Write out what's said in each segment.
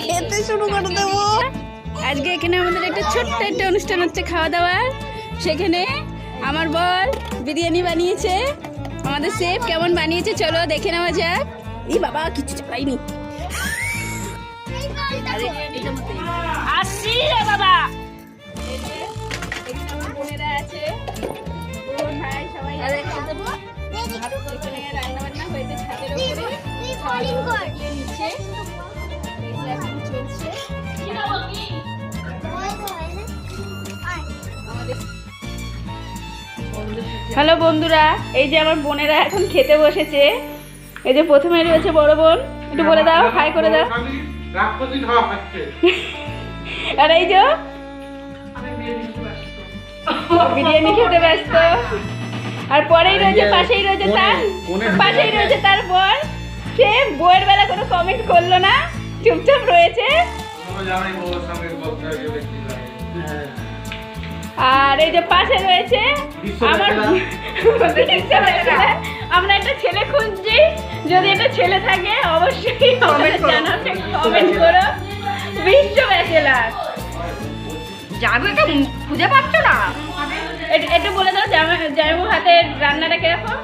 খেতে শুরু করে দেবো। আজকে এখানে আমাদের একটা ছোট্ট একটা অনুষ্ঠান হচ্ছে, খাওয়া দাওয়ার। সেখানে আমার বর বিরিয়ানি বানিয়েছে। আমাদের শেফ কেমন বানিয়েছে চলো দেখে নেওয়া যাক। এই বাবা কিছু চালাইনি, আসছি রে বাবা। আমার বোনেরা আছে, বোন ভাই সবাই রান্না বান্না হয়েছে ছাদের উপরে, নিচে চলছে। হ্যালো বন্ধুরা, এই যে আমার বোনেরা এখন খেতে বসেছে। এই যে প্রথমে রয়েছে বড় বোন, একটু বলে দাও, হাই করে দাও। আর এই যে বিরিয়ানি খেতে ব্যস্ত। আর পরেই রয়েছে, পাশেই রয়েছে তার বোন। সে বইয়ের বেলা কোনো কমেন্ট করলো না, চুপচাপ রয়েছে। আর এই যে পাশে রয়েছে আমার, আমরা একটা ছেলে খুঁজছি। যদি একটা ছেলে থাকে অবশ্যই কমেন্ট করো। বিশ্ব ব্যাচেলার যাবো, এটা খুঁজে পাচ্ছ না? একটু বলে দাও জামাইবু হাতের রান্নাটা কিরকম?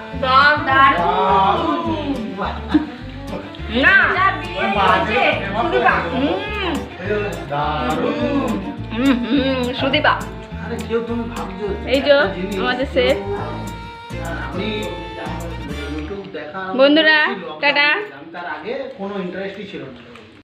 সুদীপা এই যে আমাদের শেফ। বন্ধুরা টাটা। তার আগে কোনো ইন্টারেস্টই ছিল না।